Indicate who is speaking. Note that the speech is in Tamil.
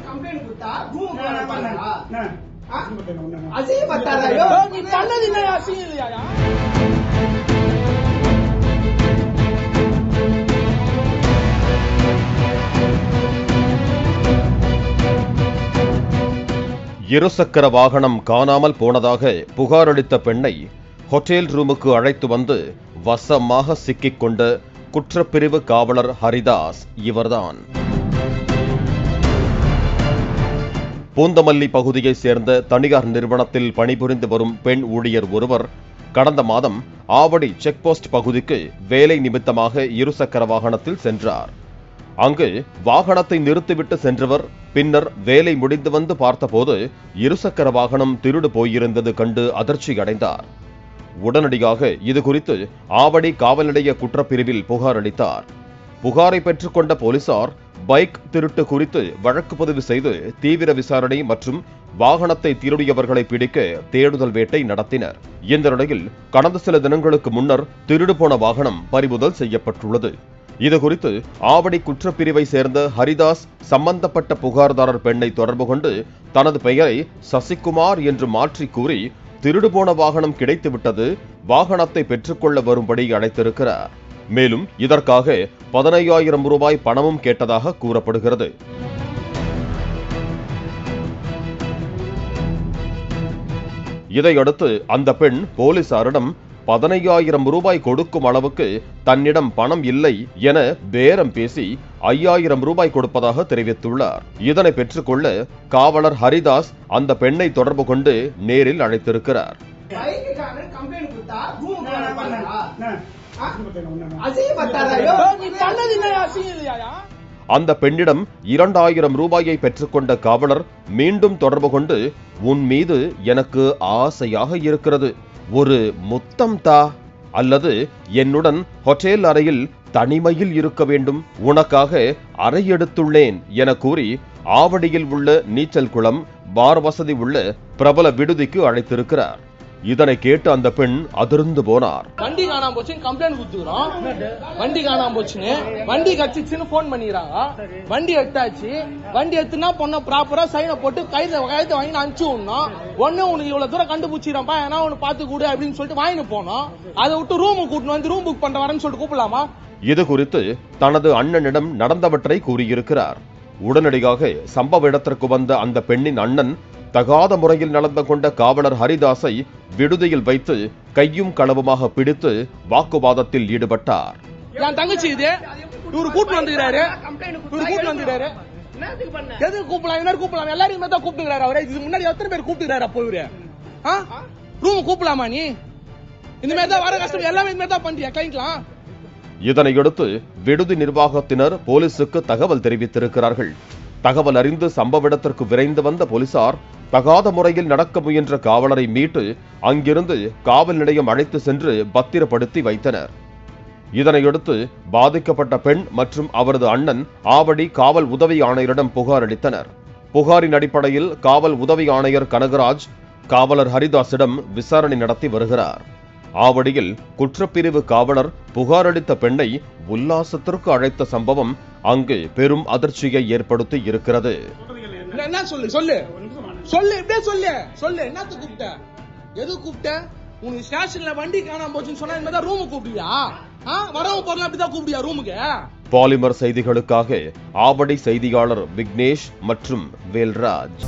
Speaker 1: கம்ப்ளைண்ட் கொடுத்தா ரூம் பண்ணா
Speaker 2: அசிங்கப்பட்டாரா நீ பண்ணது என்ன அசிங்கம் இல்லையா?
Speaker 3: இருசக்கர வாகனம் காணாமல் போனதாக புகார் அளித்த பெண்ணை ஹோட்டல் ரூமுக்கு அழைத்து வந்து வசமாக சிக்கிக்கொண்ட குற்றப்பிரிவு காவலர் ஹரிதாஸ் இவர்தான். பூந்தமல்லி பகுதியைச் சேர்ந்த தனியார் நிறுவனத்தில் பணிபுரிந்து வரும் பெண் ஊழியர் ஒருவர் கடந்த மாதம் ஆவடி செக்போஸ்ட் பகுதிக்கு வேலை நிமித்தமாக இருசக்கர வாகனத்தில் சென்றார். அங்கு வாகனத்தை நிறுத்திவிட்டு சென்றவர் பின்னர் வேலை முடிந்து வந்து பார்த்தபோது இருசக்கர வாகனம் திருடு போயிருந்தது கண்டு அதிர்ச்சி அடைந்தார். உடனடியாக இது குறித்து ஆவடி காவல் நிலைய குற்றப்பிரிவில் புகார் அளித்தார். புகாரை பெற்றுக்கொண்ட போலீசார் பைக் திருட்டு குறித்து வழக்கு பதிவு செய்து தீவிர விசாரணை மற்றும் வாகனத்தை திருடியவர்களை பிடிக்க தேடுதல் வேட்டை நடத்தினர். இந்த நிலையில் கடந்த சில தினங்களுக்கு முன்னர் திருடு போன வாகனம் பறிமுதல் செய்யப்பட்டுள்ளது. இதுகுறித்து ஆவடி குற்றப்பிரிவை சேர்ந்த ஹரிதாஸ் சம்பந்தப்பட்ட புகார்தாரர் பெண்ணை தொடர்பு கொண்டு தனது பெயரை சசிகுமார் என்று மாற்றி கூறி திருடு போன வாகனம் கிடைத்துவிட்டது, வாகனத்தை பெற்றுக்கொள்ள வரும்படி அழைத்திருக்கிறார். மேலும் இதற்காக 15,000 ரூபாய் பணமும் கேட்டதாக கூறப்படுகிறது. இதையடுத்து அந்த பெண் போலீசாரிடம் 15,000 ரூபாய் கொடுக்கும் அளவுக்கு தன்னிடம் பணம் இல்லை என பேரம் பேசி 5,000 ரூபாய் கொடுப்பதாக தெரிவித்துள்ளார். இதனை பெற்றுக்கொள்ள காவலர் ஹரிதாஸ் அந்த பெண்ணை தொடர்பு கொண்டு நேரில் அழைத்திருக்கிறார். அந்த பெண்ணிடம் 2,000 ரூபாயை பெற்றுக்கொண்ட காவலர் மீண்டும் தொடர்பு கொண்டு, உன் மீது எனக்கு ஆசையாக இருக்கிறது, ஒரு முத்தம் தா, அல்லது என்னுடன் ஹோட்டல் அறையில் தனிமையில் இருக்க வேண்டும், உனக்காக அறை எடுத்துள்ளேன் என கூறி ஆவடியில் உள்ள நீச்சல் குளம், பார் வசதி உள்ள பிரபல விடுதிக்கு அழைத்திருக்கிறார். இதனை கேட்டு அந்த பெண் அதிர்ந்து போனார்.
Speaker 2: வண்டி காணாம போச்சு கம்ப்ளைண்ட் கொடுத்துக்கிறோம், வண்டி காணாம போச்சுன்னு வண்டி கட்சிச்சுன்னு போன் பண்ணிடுறாங்க. வண்டி எடுத்தாச்சு, வண்டி எடுத்துனா பொண்ண ப்ராப்பரா சைனை போட்டு கைதை வாங்கி அனுப்பிச்சு விடணும். ஒன்னு உனக்கு இவ்வளவு தூரம் கண்டுபிடிச்சிடப்பா, ஏன்னா உனக்கு பார்த்து கூடு அப்படின்னு சொல்லிட்டு வாங்கிட்டு போனோம். அதை விட்டு ரூமுக்கு கூட்டணும் வந்து ரூம் புக் பண்ண வரேன்னு சொல்லிட்டு கூப்பிடலாமா?
Speaker 3: இது குறித்து தனது அண்ணனிடம் நடந்தவற்றை கூறியிருக்கிறார். உடனடியாக சம்பவ இடத்திற்கு வந்த அந்த பெண்ணின் அண்ணன் தகாத முறையில் நடந்து கொண்ட காவலர் ஹரிதாஸை விடுதியில் வைத்து கையும் களவுமாக பிடித்து வாக்குவாதத்தில் ஈடுபட்டார்.
Speaker 2: என் தங்கச்சி இது இவரு கூட்டு வந்துக்கிறாரு, எதுக்கு கூப்பிடலாம் எல்லாரையுமே தான் கூப்பிட்டுக்கிறாரு. அவரை இதுக்கு முன்னாடி எத்தனை பேர் கூப்பிட்டுக்கிறாரு? அப்போ இவரு ரூம் கூப்பிடலாமா? நீ இந்த மாதிரி தான் வர கஷ்டம் எல்லாமே இந்த மாதிரி தான் பண்றியா கிளைண்ட்லாம்?
Speaker 3: இதனையடுத்து விடுதி நிர்வாகத்தினர் போலீசுக்கு தகவல் தெரிவித்திருக்கிறார்கள். தகவல் அறிந்து சம்பவ இடத்திற்கு விரைந்து வந்த போலீசார் தகாத முறையில் நடக்க முயன்ற காவலரை மீட்டு அங்கிருந்து காவல் நிலையம் அழைத்து சென்று பத்திரப்படுத்தி வைத்தனர். இதனையடுத்து பாதிக்கப்பட்ட பெண் மற்றும் அவரது அண்ணன் ஆவடி காவல் உதவி ஆணையரிடம் புகார் அளித்தனர். புகாரின் அடிப்படையில் காவல் உதவி ஆணையர் கனகராஜ் காவலர் ஹரிதாஸிடம் விசாரணை நடத்தி வருகிறார். ஆவடியில் குற்றப்பிரிவு காவலர் புகார் அளித்த பெண்ணை உல்லாசத்திற்கு அழைத்த சம்பவம் அங்கு பெரும் அதிர்ச்சியை ஏற்படுத்தி இருக்கிறது.
Speaker 2: என்ன சொல்லு சொல்லு சொல்லு இப்படியே சொல்லு சொல்லு என்னத்து கூப்பிட்ட? எது கூப்பிட்ட? உனக்கு ஸ்டேஷன்ல வண்டி காணாம போச்சுன்னு சொன்னா இந்த மாதிரி ரூமுக்கு கூப்பிடுவியா? வரவும் போறலாம் அப்படிதான் கூப்பிடுவியா ரூமுக்கு?
Speaker 3: பாலிமர் செய்திகளுக்காக ஆவடி செய்தியாளர் விக்னேஷ் மற்றும் வேல்ராஜ்.